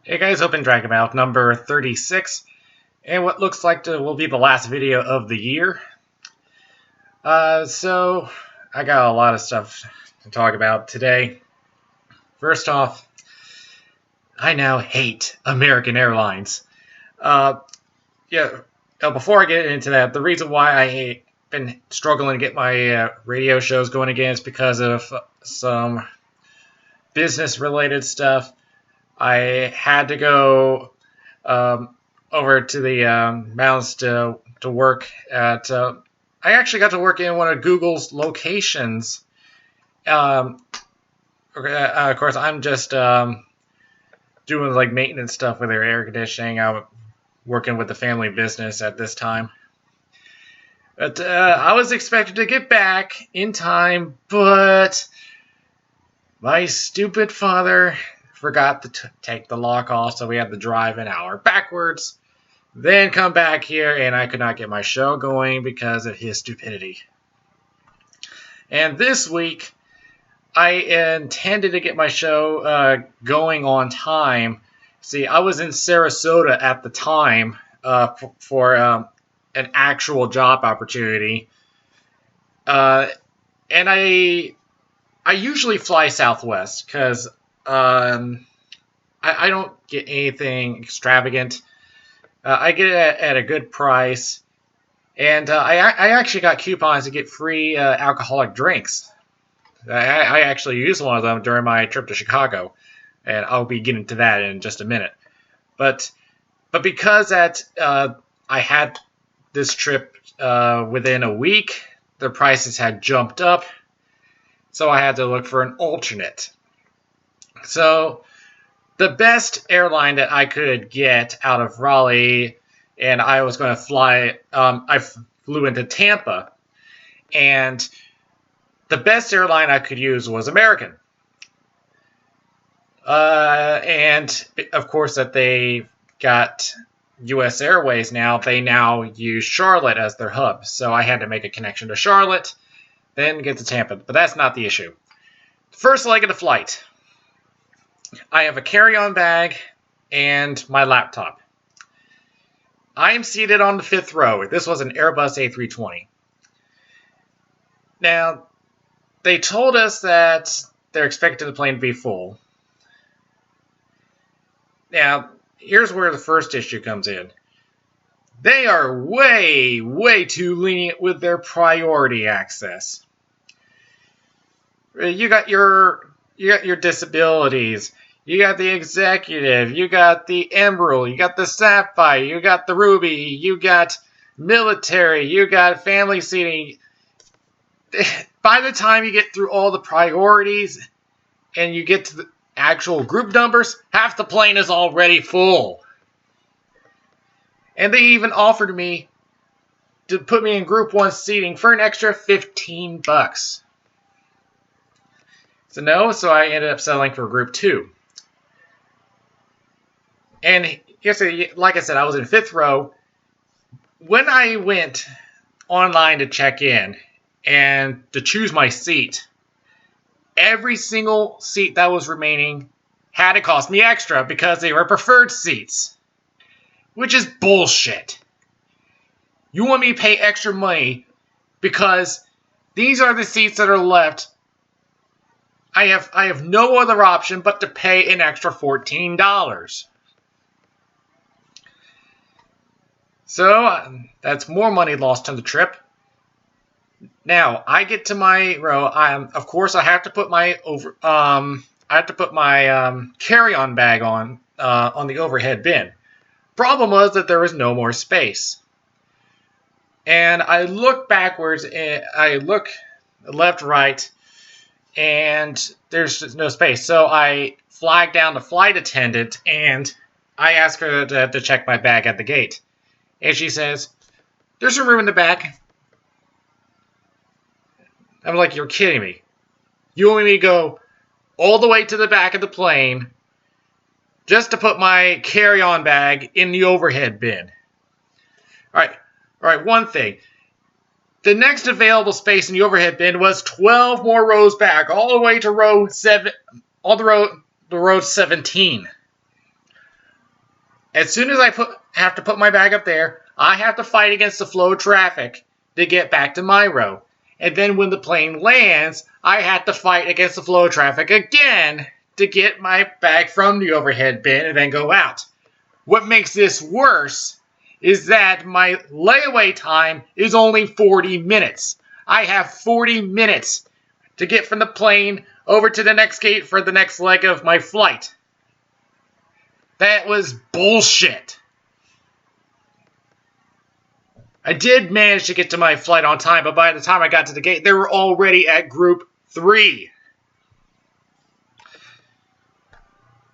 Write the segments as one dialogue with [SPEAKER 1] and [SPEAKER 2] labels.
[SPEAKER 1] Hey guys, Open Dragon Mouth number 36, and what looks like will be the last video of the year. So I got a lot of stuff to talk about today. First off, I now hate American Airlines. Before I get into that, the reason why I been struggling to get my radio shows going again is because of some business-related stuff. I had to go over to the mountains to work at. I actually got to work in one of Google's locations. Of course, I'm just doing like maintenance stuff with their air conditioning. I'm working with the family business at this time. But I was expected to get back in time, but my stupid father forgot to take the lock off, so we had to drive an hour backwards, then come back here, and I could not get my show going because of his stupidity. And this week, I intended to get my show going on time. See, I was in Sarasota at the time for an actual job opportunity, and I usually fly Southwest because I don't get anything extravagant. I get it at a good price, and I actually got coupons to get free alcoholic drinks. I actually used one of them during my trip to Chicago, and I'll be getting to that in just a minute. But because I had this trip within a week, the prices had jumped up, so I had to look for an alternate. So the best airline that I could get out of Raleigh, and I was going to fly, I flew into Tampa, and the best airline I could use was American. And of course that they got US Airways now, they now use Charlotte as their hub. So I had to make a connection to Charlotte, then get to Tampa. But that's not the issue. First leg of the flight, I have a carry-on bag and my laptop. I am seated on the 5th row. This was an Airbus A320. Now, they told us that they're expecting the plane to be full. Now, here's where the first issue comes in. They are way, way too lenient with their priority access. You got your disabilities. You got the executive, you got the emerald, you got the sapphire, you got the ruby, you got military, you got family seating. By the time you get through all the priorities and you get to the actual group numbers, half the plane is already full. And they even offered me to put me in group 1 seating for an extra $15. So no, so I ended up settling for group 2. And like I said, I was in 5th row. When I went online to check in and to choose my seat, every single seat that was remaining had to cost me extra because they were preferred seats. Which is bullshit. You want me to pay extra money because these are the seats that are left. I have no other option but to pay an extra $14. So that's more money lost on the trip. Now I get to my row. Of course I have to put my carry-on bag on the overhead bin. Problem was that there was no more space. And I look backwards and I look left, right, and there's just no space. So I flagged down the flight attendant and I asked her to check my bag at the gate. And she says, "There's some room in the back." I'm like, "You're kidding me. You want me to go all the way to the back of the plane just to put my carry-on bag in the overhead bin?" All right, one thing. The next available space in the overhead bin was 12 more rows back, all the way to row 7, all the row 17. As soon as I have to put my bag up there, I have to fight against the flow of traffic to get back to my row. And then when the plane lands, I have to fight against the flow of traffic again to get my bag from the overhead bin and then go out. What makes this worse is that my layaway time is only 40 minutes. I have 40 minutes to get from the plane over to the next gate for the next leg of my flight. That was bullshit. I did manage to get to my flight on time, but by the time I got to the gate, they were already at group 3.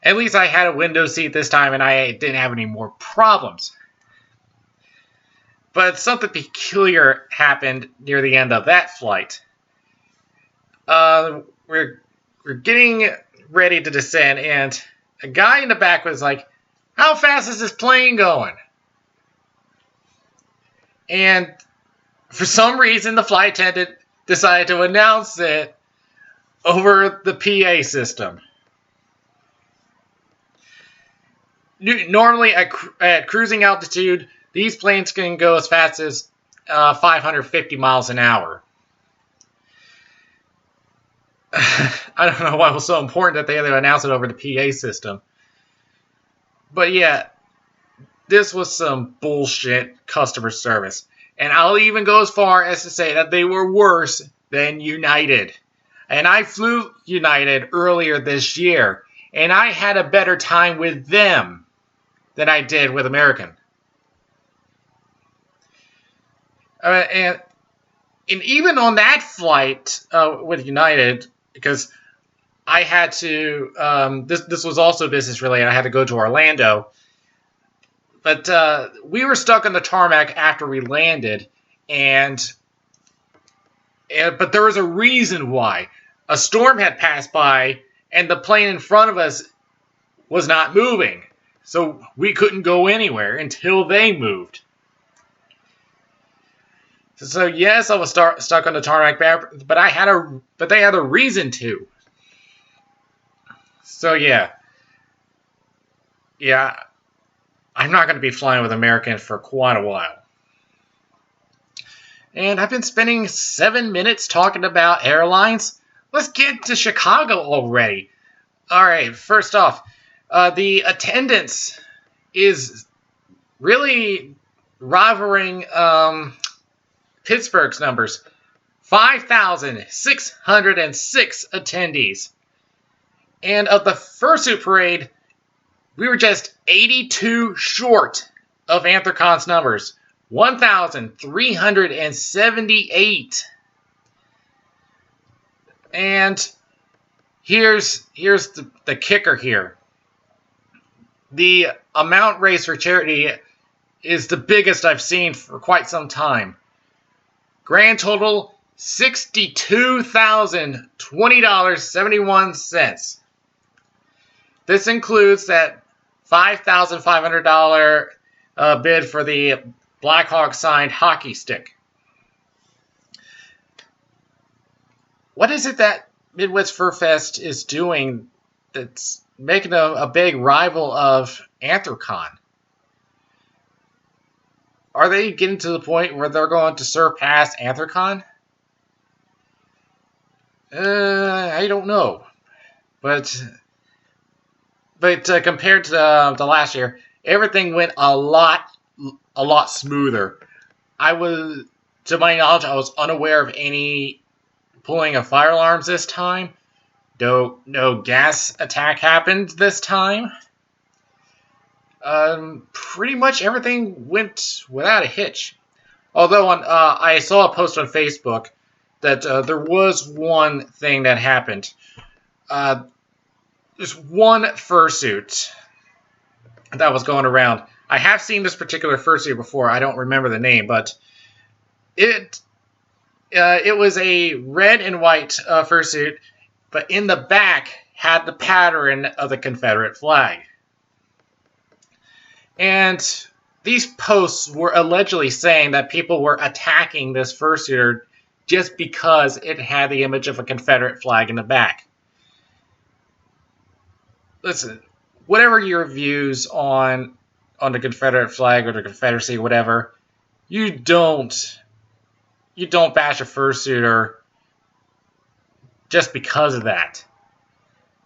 [SPEAKER 1] At least I had a window seat this time, and I didn't have any more problems. But something peculiar happened near the end of that flight. We're getting ready to descend, and a guy in the back was like, "How fast is this plane going?" And for some reason, the flight attendant decided to announce it over the PA system. Normally, at cruising altitude, these planes can go as fast as 550 miles an hour. I don't know why it was so important that they had to announce it over the PA system. But yeah, this was some bullshit customer service. And I'll even go as far as to say that they were worse than United. And I flew United earlier this year, and I had a better time with them than I did with American. And even on that flight with United, because I had to, this was also business related, I had to go to Orlando. But we were stuck on the tarmac after we landed, but there was a reason why. A storm had passed by, and the plane in front of us was not moving. So we couldn't go anywhere until they moved. So yes, I was stuck on the tarmac, but they had a reason to. So yeah, I'm not going to be flying with American for quite a while. And I've been spending 7 minutes talking about airlines. Let's get to Chicago already. All right, first off, the attendance is really rivaling Pittsburgh's numbers. 5,606 attendees. And of the fursuit parade, we were just 82 short of Anthrocons numbers. 1,378. And here's the kicker here. The amount raised for charity is the biggest I've seen for quite some time. Grand total, $62,020.71. This includes that $5,500 bid for the Blackhawk signed hockey stick. What is it that Midwest Furfest is doing that's making a big rival of Anthrocon? Are they getting to the point where they're going to surpass Anthrocon? I don't know. But compared to the last year, everything went a lot smoother. To my knowledge, I was unaware of any pulling of fire alarms this time. No gas attack happened this time. Pretty much everything went without a hitch. Although I saw a post on Facebook that there was one thing that happened. There's one fursuit that was going around. I have seen this particular fursuit before. I don't remember the name, but it was a red and white fursuit, but in the back had the pattern of the Confederate flag. And these posts were allegedly saying that people were attacking this fursuiter just because it had the image of a Confederate flag in the back. Listen, whatever your views on on the Confederate flag or the Confederacy, whatever, you don't bash a fursuiter just because of that.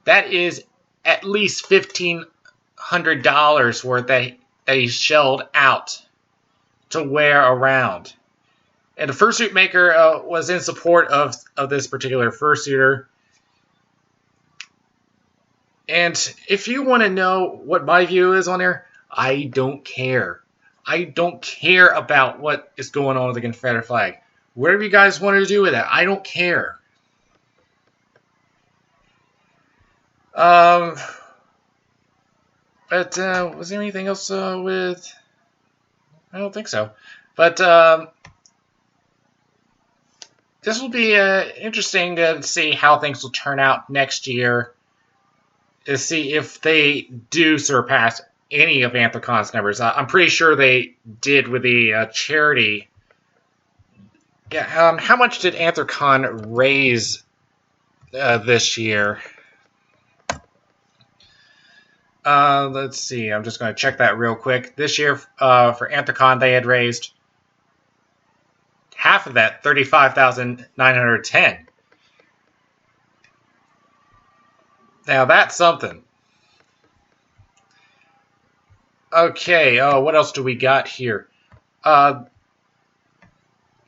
[SPEAKER 1] That is at least $1,500 worth that he shelled out to wear around. And the fursuit maker was in support of this particular fursuiter. And if you want to know what my view is on there, I don't care. I don't care about what is going on with the Confederate flag. Whatever you guys want to do with that, I don't care. But was there anything else with... I don't think so. But this will be interesting to see how things will turn out next year. To see if they do surpass any of Anthracon's numbers. I'm pretty sure they did with the charity. Yeah. How much did Anthracon raise this year? Let's see. I'm just going to check that real quick. This year, for Anthracon, they had raised half of that, $35,910. Now that's something. Okay. What else do we got here? Now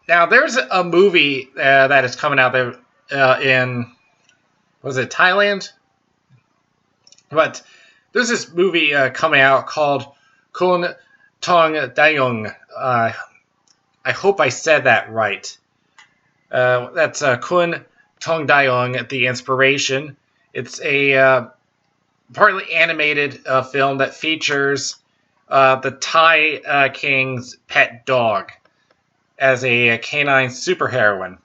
[SPEAKER 1] there's a movie that is coming out there in, was it Thailand? But there's this movie coming out called Khun Tongdaeng. I hope I said that right. That's Khun Tongdaeng, The Inspiration. It's a partly animated film that features the Thai king's pet dog as a canine superheroine.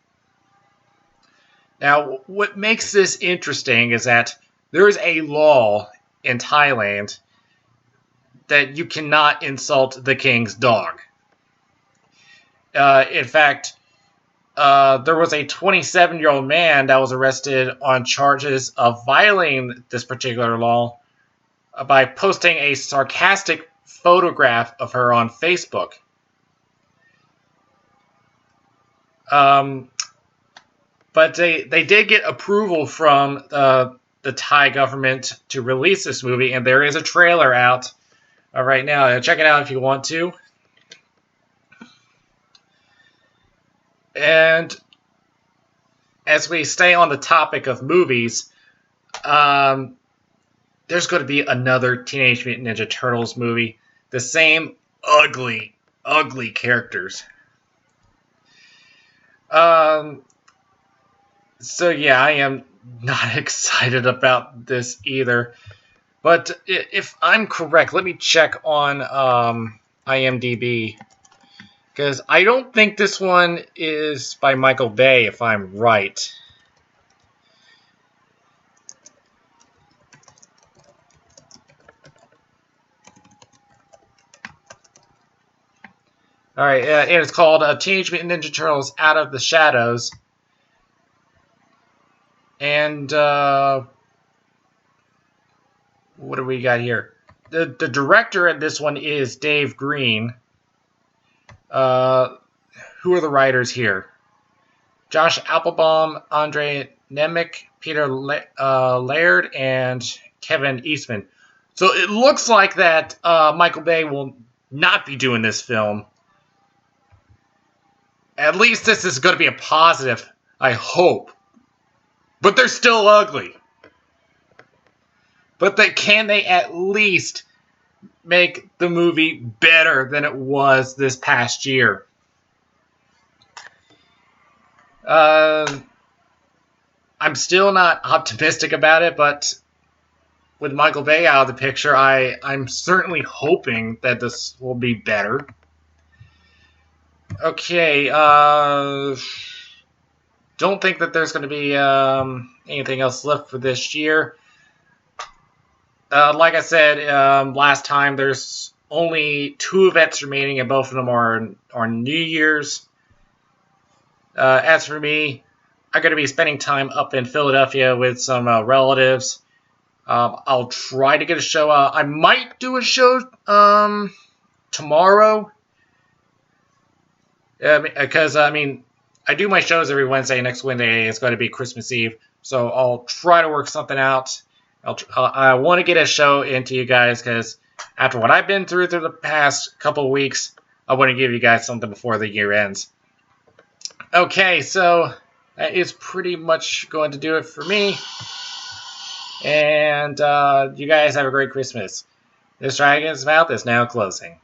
[SPEAKER 1] Now, what makes this interesting is that there is a law in Thailand that you cannot insult the king's dog. In fact, there was a 27-year-old man that was arrested on charges of violating this particular law by posting a sarcastic photograph of her on Facebook. But they did get approval from the Thai government to release this movie, and there is a trailer out right now. Check it out if you want to. And as we stay on the topic of movies, there's going to be another Teenage Mutant Ninja Turtles movie. The same ugly characters. So yeah, I am not excited about this either. But if I'm correct, let me check on IMDb. Because I don't think this one is by Michael Bay, if I'm right. Alright, and it's called Teenage Mutant Ninja Turtles Out of the Shadows. And, what do we got here? The director of this one is Dave Green. Who are the writers here? Josh Applebaum, Andre Nemec, Peter Laird, and Kevin Eastman. So it looks like that Michael Bay will not be doing this film. At least this is going to be a positive, I hope. But they're still ugly. But can they at least make the movie better than it was this past year? I'm still not optimistic about it, but with Michael Bay out of the picture, I'm certainly hoping that this will be better. Okay, don't think that there's going to be anything else left for this year. Like I said last time, there's only 2 events remaining, and both of them are New Year's. As for me, I'm going to be spending time up in Philadelphia with some relatives. I'll try to get a show out. I might do a show tomorrow. Because, I do my shows every Wednesday. Next Wednesday is going to be Christmas Eve. So I'll try to work something out. I want to get a show into you guys because after what I've been through the past couple of weeks, I want to give you guys something before the year ends. Okay, so that is pretty much going to do it for me. And you guys have a great Christmas. This Dragon's Mouth is now closing.